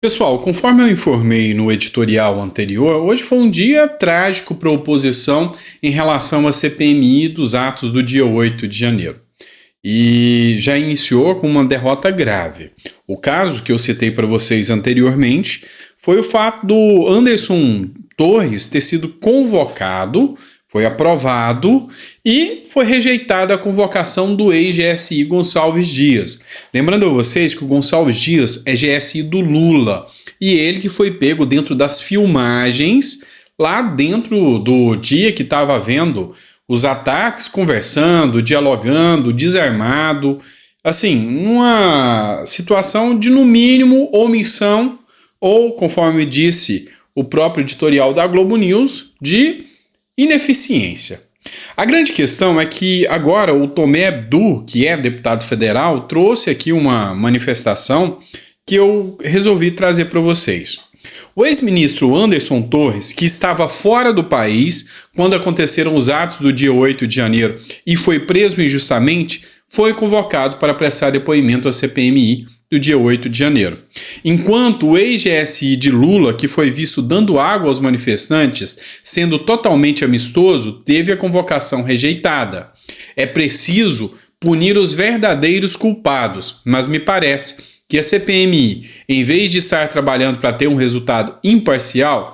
Pessoal, conforme eu informei no editorial anterior, hoje foi um dia trágico para a oposição em relação à CPMI dos atos do dia 8 de janeiro. E já iniciou com uma derrota grave. O caso que eu citei para vocês anteriormente foi o fato do Anderson Torres ter sido convocado, foi aprovado e foi rejeitada a convocação do ex-GSI Gonçalves Dias. Lembrando a vocês que o Gonçalves Dias é GSI do Lula e ele que foi pego dentro das filmagens lá dentro do dia que estava havendo os ataques, conversando, dialogando, desarmado, assim, numa situação de, no mínimo, omissão ou, conforme disse o próprio editorial da Globo News, de ineficiência. A grande questão é que agora o Tomé Abdu, que é deputado federal, trouxe aqui uma manifestação que eu resolvi trazer para vocês. O ex-ministro Anderson Torres, que estava fora do país quando aconteceram os atos do dia 8 de janeiro e foi preso injustamente, foi convocado para prestar depoimento à CPMI do dia 8 de janeiro. Enquanto o ex-GSI de Lula, que foi visto dando água aos manifestantes, sendo totalmente amistoso, teve a convocação rejeitada. É preciso punir os verdadeiros culpados, mas me parece que a CPMI, em vez de estar trabalhando para ter um resultado imparcial,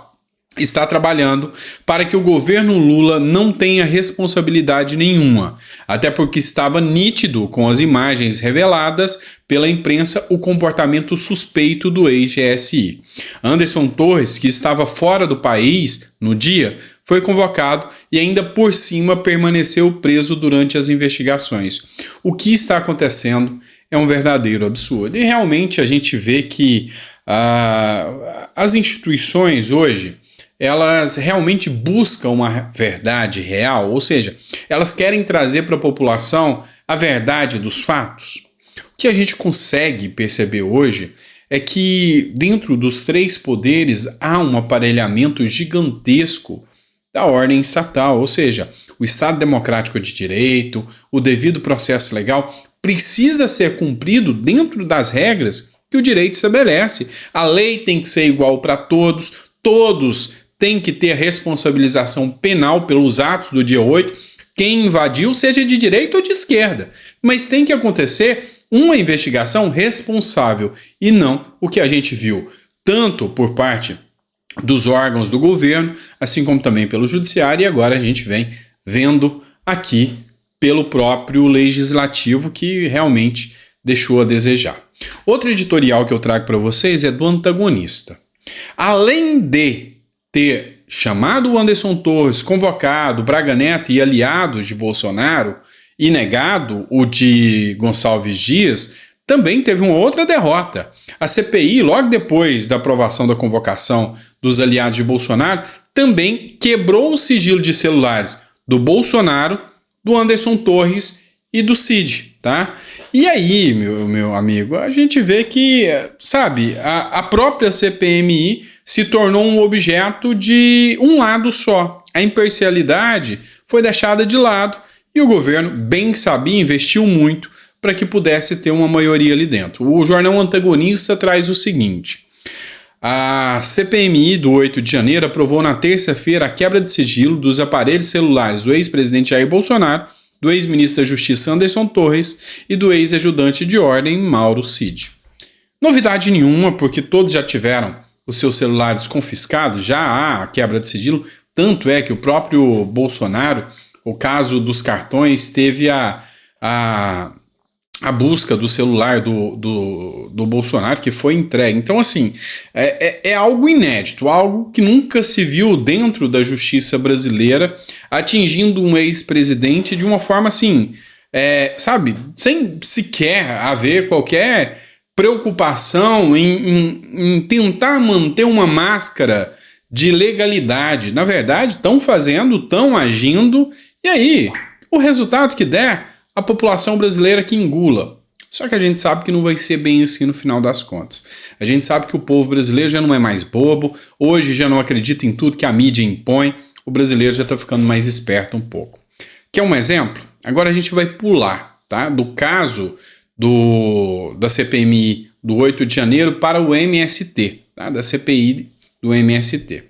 está trabalhando para que o governo Lula não tenha responsabilidade nenhuma, até porque estava nítido com as imagens reveladas pela imprensa o comportamento suspeito do ex-GSI. Anderson Torres, que estava fora do país no dia, foi convocado e ainda por cima permaneceu preso durante as investigações. O que está acontecendo é um verdadeiro absurdo. E realmente a gente vê que as instituições hoje, elas realmente buscam uma verdade real, ou seja, elas querem trazer para a população a verdade dos fatos. O que a gente consegue perceber hoje é que dentro dos três poderes há um aparelhamento gigantesco da ordem estatal, ou seja, o Estado Democrático de Direito, o devido processo legal precisa ser cumprido dentro das regras que o direito estabelece. A lei tem que ser igual para todos, todos têm que ter responsabilização penal pelos atos do dia 8, quem invadiu, seja de direita ou de esquerda. Mas tem que acontecer uma investigação responsável e não o que a gente viu, tanto por parte dos órgãos do governo, assim como também pelo judiciário, e agora a gente vem vendo aqui pelo próprio legislativo, que realmente deixou a desejar. Outro editorial que eu trago para vocês é do antagonista. Além de ter chamado o Anderson Torres, convocado Braga Neto e aliados de Bolsonaro e negado o de Gonçalves Dias, também teve uma outra derrota. A CPI, logo depois da aprovação da convocação dos aliados de Bolsonaro, também quebrou o sigilo de celulares do Bolsonaro, do Anderson Torres e do Cid, tá? E aí, meu amigo, a gente vê que, sabe, a própria CPMI se tornou um objeto de um lado só. A imparcialidade foi deixada de lado e o governo, bem sabia, investiu muito para que pudesse ter uma maioria ali dentro. O jornal Antagonista traz o seguinte: a CPMI do 8 de janeiro aprovou na terça-feira a quebra de sigilo dos aparelhos celulares do ex-presidente Jair Bolsonaro, do ex-ministro da Justiça Anderson Torres e do ex-ajudante de ordem Mauro Cid. Novidade nenhuma, porque todos já tiveram os seus celulares confiscados, já há a quebra de sigilo, tanto é que o próprio Bolsonaro, o caso dos cartões, teve a busca do celular do Bolsonaro, que foi entregue. Então, assim, é algo inédito, algo que nunca se viu dentro da justiça brasileira, atingindo um ex-presidente de uma forma assim, sabe, sem sequer haver qualquer preocupação em tentar manter uma máscara de legalidade. Na verdade, estão fazendo, estão agindo, e aí, o resultado que der, a população brasileira que engula. Só que a gente sabe que não vai ser bem assim no final das contas. A gente sabe que o povo brasileiro já não é mais bobo, hoje já não acredita em tudo que a mídia impõe, o brasileiro já está ficando mais esperto um pouco. Quer um exemplo? Agora a gente vai pular, tá? Do caso da CPMI do 8 de janeiro para o MST, tá? Da CPI do MST.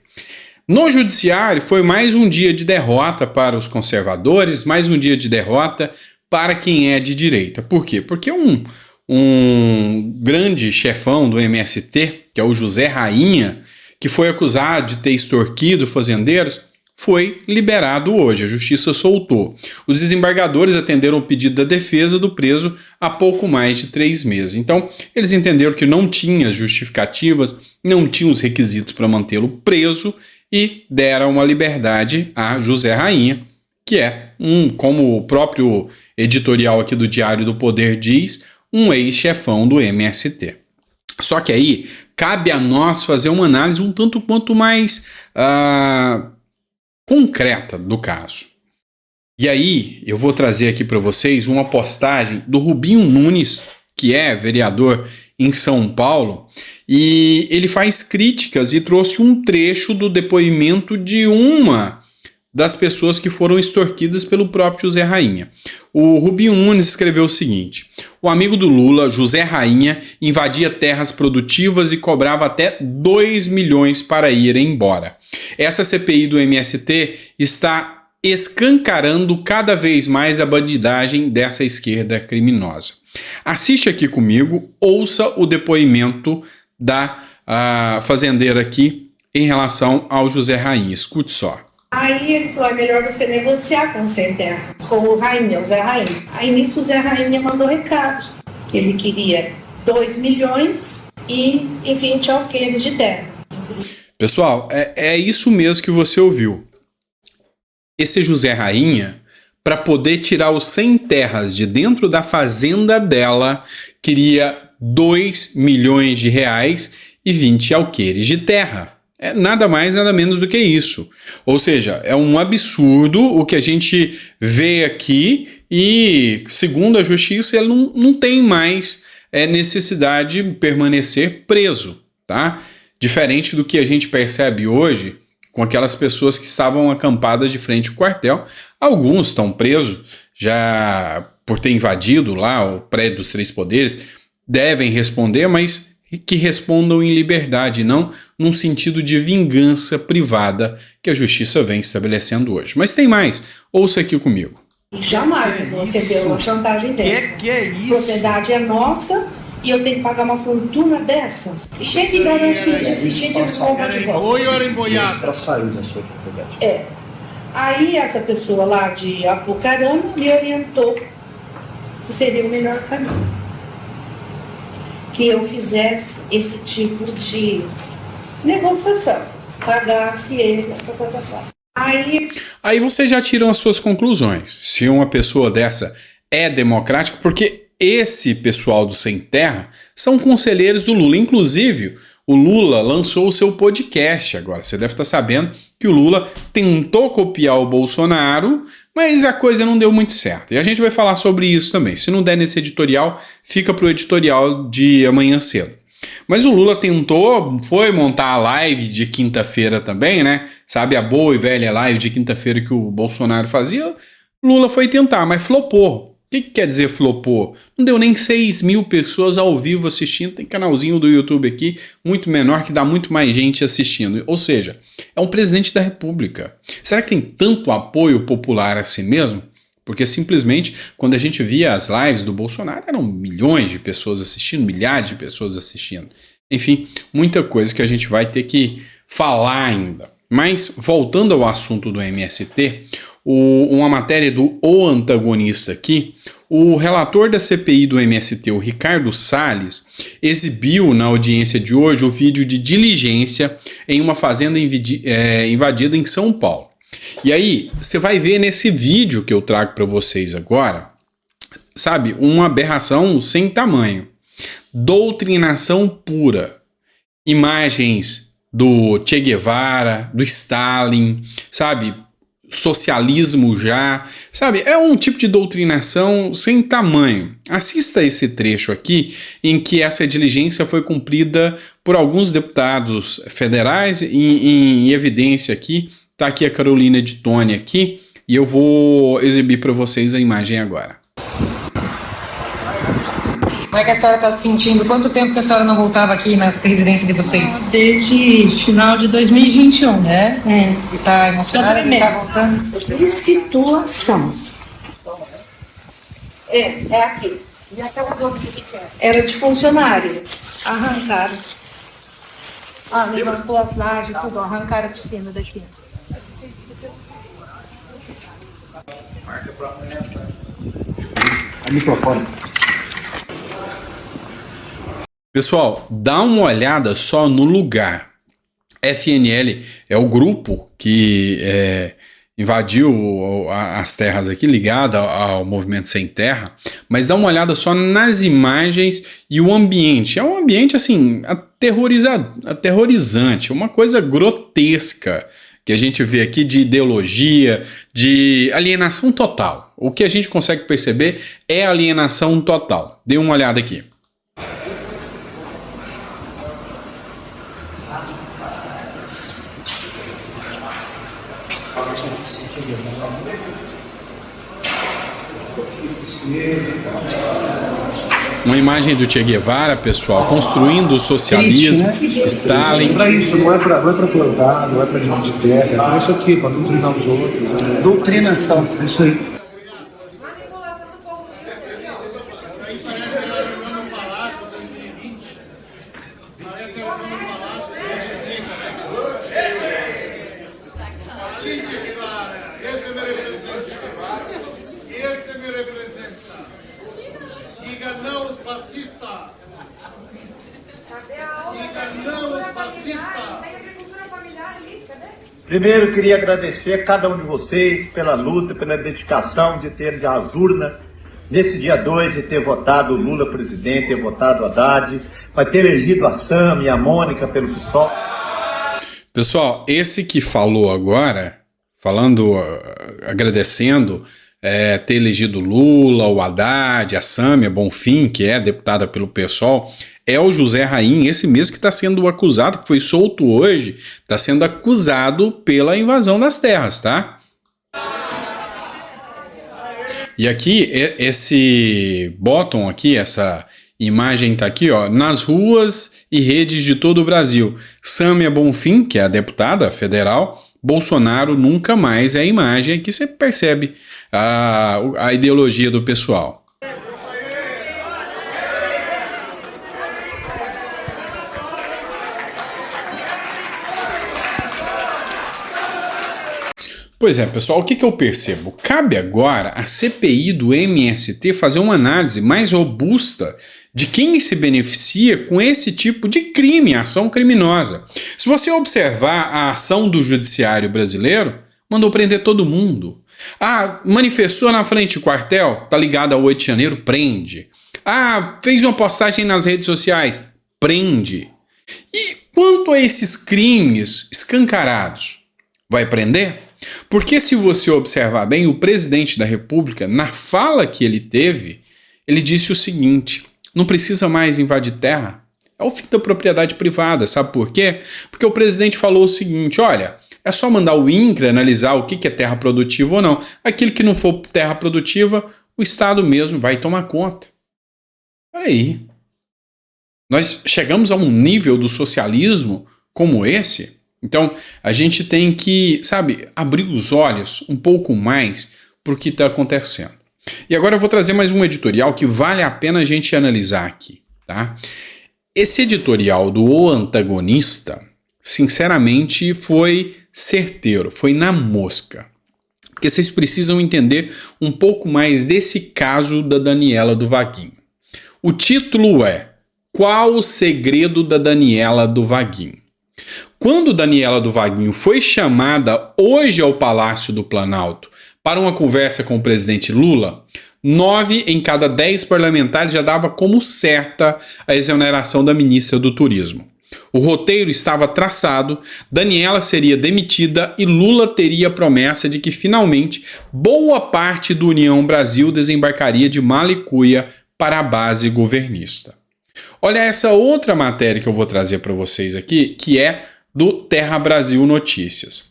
No judiciário, foi mais um dia de derrota para os conservadores, mais um dia de derrota para quem é de direita. Por quê? Porque um grande chefão do MST, que é o José Rainha, que foi acusado de ter extorquido fazendeiros, foi liberado hoje. A justiça soltou. Os desembargadores atenderam o pedido da defesa do preso há pouco mais de 3 meses. Então, eles entenderam que não tinha justificativas, não tinha os requisitos para mantê-lo preso e deram uma liberdade a José Rainha, que é como o próprio editorial aqui do Diário do Poder diz, um ex-chefão do MST. Só que aí cabe a nós fazer uma análise um tanto quanto mais concreta do caso. E aí eu vou trazer aqui para vocês uma postagem do Rubinho Nunes, que é vereador em São Paulo, e ele faz críticas e trouxe um trecho do depoimento de uma das pessoas que foram extorquidas pelo próprio José Rainha. O Rubinho Nunes escreveu o seguinte: o amigo do Lula, José Rainha, invadia terras produtivas e cobrava até 2 milhões para ir embora. Essa CPI do MST está escancarando cada vez mais a bandidagem dessa esquerda criminosa. Assiste aqui comigo, ouça o depoimento da fazendeira aqui em relação ao José Rainha. Escute só. Aí ele falou, é melhor você negociar com o Sem Terra, com o Rainha, o Zé Rainha. Aí nisso o Zé Rainha mandou recado, que ele queria 2 milhões e 20 alqueires de terra. Pessoal, é isso mesmo que você ouviu. Esse José Rainha, para poder tirar os 100 terras de dentro da fazenda dela, queria 2 milhões de reais e 20 alqueires de terra. É nada mais, nada menos do que isso. Ou seja, é um absurdo o que a gente vê aqui e, segundo a justiça, ele não tem mais necessidade de permanecer preso, tá? Diferente do que a gente percebe hoje com aquelas pessoas que estavam acampadas de frente ao quartel. Alguns estão presos já por ter invadido lá o prédio dos 3 poderes, devem responder, mas que respondam em liberdade, não num sentido de vingança privada que a justiça vem estabelecendo hoje. Mas tem mais, ouça aqui comigo. Jamais você deu uma chantagem dessa. Que é isso? A propriedade é nossa e eu tenho que pagar uma fortuna dessa. E chega e garante que no dia seguinte eles vão de volta. Oi, hora emboiada. Para sair da sua propriedade. Aí essa pessoa lá de Apucarana me orientou que seria o melhor caminho. Que eu fizesse esse tipo de negociação, pagasse ele, Aí vocês já tiram as suas conclusões. Se uma pessoa dessa é democrática, porque esse pessoal do Sem Terra são conselheiros do Lula. Inclusive, o Lula lançou o seu podcast agora. Você deve estar sabendo que o Lula tentou copiar o Bolsonaro, mas a coisa não deu muito certo. E a gente vai falar sobre isso também. Se não der nesse editorial, fica para o editorial de amanhã cedo. Mas o Lula tentou, foi montar a live de quinta-feira também, né? Sabe a boa e velha live de quinta-feira que o Bolsonaro fazia? Lula foi tentar, mas flopou. O que quer dizer flopou? Não deu nem 6 mil pessoas ao vivo assistindo. Tem canalzinho do YouTube aqui, muito menor, que dá muito mais gente assistindo. Ou seja, é um presidente da República. Será que tem tanto apoio popular assim mesmo? Porque simplesmente, quando a gente via as lives do Bolsonaro, eram milhões de pessoas assistindo, milhares de pessoas assistindo. Enfim, muita coisa que a gente vai ter que falar ainda. Mas, voltando ao assunto do MST, uma matéria do O Antagonista aqui, o relator da CPI do MST, o Ricardo Salles, exibiu na audiência de hoje o vídeo de diligência em uma fazenda invadida em São Paulo. E aí, você vai ver nesse vídeo que eu trago para vocês agora, sabe, uma aberração sem tamanho. Doutrinação pura. Imagens do Che Guevara, do Stalin, sabe, socialismo já, sabe, é um tipo de doutrinação sem tamanho. Assista esse trecho aqui, em que essa diligência foi cumprida por alguns deputados federais, em evidência aqui. Tá aqui a Carolina de Tone aqui, e eu vou exibir para vocês a imagem agora. Como é que a senhora está se sentindo? Quanto tempo que a senhora não voltava aqui na residência de vocês? Desde final de 2021. É? E está emocionada de estar voltando? Que situação. É aqui. E aquelas outras que quer? Era de funcionário. Arrancaram. Levantou as lajes, tudo, arrancaram por cima daqui. O microfone. Pessoal, dá uma olhada só no lugar. FNL é o grupo que invadiu as terras aqui, ligado ao Movimento Sem Terra, mas dá uma olhada só nas imagens e o ambiente. É um ambiente, assim, aterrorizante, uma coisa grotesca que a gente vê aqui de ideologia, de alienação total. O que a gente consegue perceber é alienação total. Dê uma olhada aqui. Uma imagem do Che Guevara, pessoal, construindo o socialismo. Triste, né? Stalin. Para isso, não é para plantar, não é para dividir terra, é para isso aqui, para doutrinar os outros. Né? Doutrinação, é isso aí. Diga não aos fascistas! Diga não aos fascistas! Primeiro, queria agradecer a cada um de vocês pela luta, pela dedicação de ter ido às urnas nesse dia 2 e ter votado o Lula presidente, ter votado o Haddad, vai ter elegido a Sam e a Mônica pelo PSOL. Pessoal, esse que falou agora, agradecendo ter elegido Lula, o Haddad, a Sâmia Bonfim, que é deputada pelo PSOL, é o José Raim, esse mesmo que está sendo acusado, que foi solto hoje, está sendo acusado pela invasão das terras, tá? E aqui, esse bottom aqui, essa imagem tá aqui, ó, nas ruas e redes de todo o Brasil. Sâmia Bonfim, que é a deputada federal, Bolsonaro nunca mais, é a imagem aqui, você percebe a ideologia do pessoal. Pois é, pessoal, o que eu percebo? Cabe agora a CPI do MST fazer uma análise mais robusta de quem se beneficia com esse tipo de crime, ação criminosa. Se você observar a ação do judiciário brasileiro, mandou prender todo mundo. Manifestou na frente do quartel, tá ligado ao 8 de janeiro, prende. Fez uma postagem nas redes sociais, prende. E quanto a esses crimes escancarados, vai prender? Porque se você observar bem, o presidente da República, na fala que ele teve, ele disse o seguinte: não precisa mais invadir terra, é o fim da propriedade privada, sabe por quê? Porque o presidente falou o seguinte: olha, é só mandar o INCRA analisar o que é terra produtiva ou não. Aquilo que não for terra produtiva, o Estado mesmo vai tomar conta. Peraí, nós chegamos a um nível do socialismo como esse? Então, a gente tem que, abrir os olhos um pouco mais para o que está acontecendo. E agora eu vou trazer mais um editorial que vale a pena a gente analisar aqui, tá? Esse editorial do O Antagonista, sinceramente, foi certeiro, foi na mosca. Porque vocês precisam entender um pouco mais desse caso da Daniela do Vaguinho. O título é: Qual o segredo da Daniela do Vaguinho? Quando Daniela do Vaguinho foi chamada hoje ao Palácio do Planalto para uma conversa com o presidente Lula, 9 em cada 10 parlamentares já dava como certa a exoneração da ministra do Turismo. O roteiro estava traçado, Daniela seria demitida e Lula teria a promessa de que finalmente boa parte do União Brasil desembarcaria de Malicuia para a base governista. Olha essa outra matéria que eu vou trazer para vocês aqui, que é do Terra Brasil Notícias.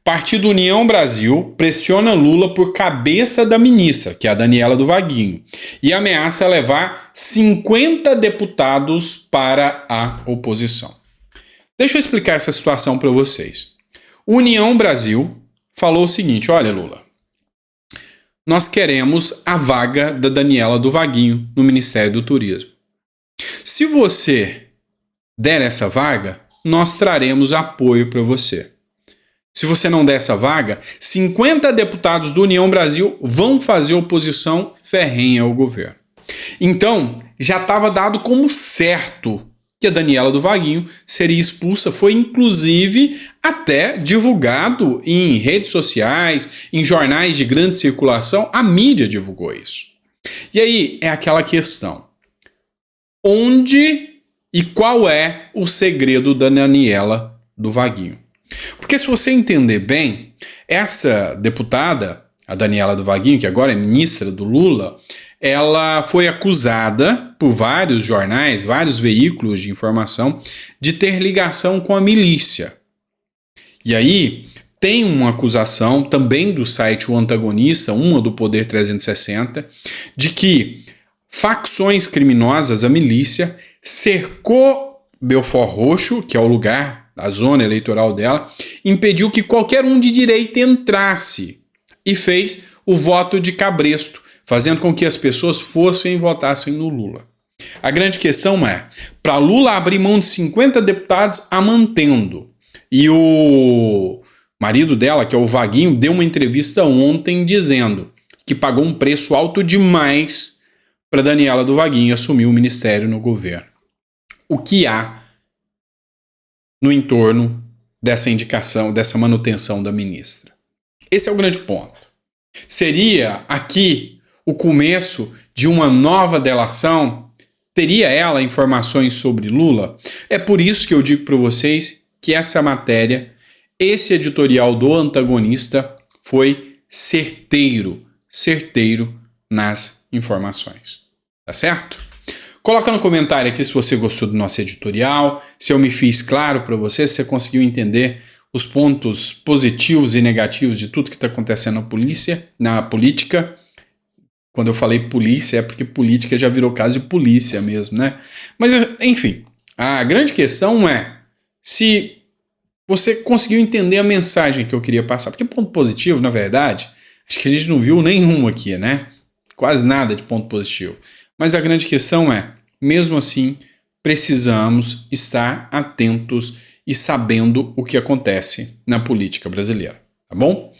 Partido União Brasil pressiona Lula por cabeça da ministra, que é a Daniela do Vaguinho, e ameaça levar 50 deputados para a oposição. Deixa eu explicar essa situação para vocês. União Brasil falou o seguinte: olha, Lula, nós queremos a vaga da Daniela do Vaguinho no Ministério do Turismo. Se você der essa vaga, nós traremos apoio para você. Se você não der essa vaga, 50 deputados do União Brasil vão fazer oposição ferrenha ao governo. Então, já estava dado como certo que a Daniela do Vaguinho seria expulsa. Foi, inclusive, até divulgado em redes sociais, em jornais de grande circulação. A mídia divulgou isso. E aí é aquela questão: onde e qual é o segredo da Daniela do Vaguinho? Porque se você entender bem, essa deputada, a Daniela do Vaguinho, que agora é ministra do Lula, ela foi acusada por vários jornais, vários veículos de informação, de ter ligação com a milícia. E aí tem uma acusação também do site O Antagonista, uma do Poder 360, de que facções criminosas, a milícia, cercou Belford Roxo, que é o lugar, a zona eleitoral dela, impediu que qualquer um de direita entrasse e fez o voto de cabresto, fazendo com que as pessoas fossem e votassem no Lula. A grande questão é, para Lula abrir mão de 50 deputados, a mantendo. E o marido dela, que é o Vaguinho, deu uma entrevista ontem dizendo que pagou um preço alto demais para Daniela do Vaguinho assumir o ministério no governo. O que há no entorno dessa indicação, dessa manutenção da ministra? Esse é o grande ponto. Seria aqui o começo de uma nova delação? Teria ela informações sobre Lula? É por isso que eu digo para vocês que essa matéria, esse editorial do Antagonista, foi certeiro nas informações. Tá certo? Coloca no comentário aqui se você gostou do nosso editorial, se eu me fiz claro para você, se você conseguiu entender os pontos positivos e negativos de tudo que está acontecendo na política. Quando eu falei polícia, é porque política já virou caso de polícia mesmo, né? Mas, enfim, a grande questão é se você conseguiu entender a mensagem que eu queria passar. Porque ponto positivo, na verdade, acho que a gente não viu nenhum aqui, né? Quase nada de ponto positivo. Mas a grande questão é, mesmo assim, precisamos estar atentos e sabendo o que acontece na política brasileira, tá bom?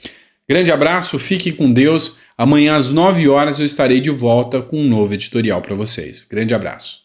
Grande abraço, fiquem com Deus. Amanhã às 9 horas eu estarei de volta com um novo editorial para vocês. Grande abraço.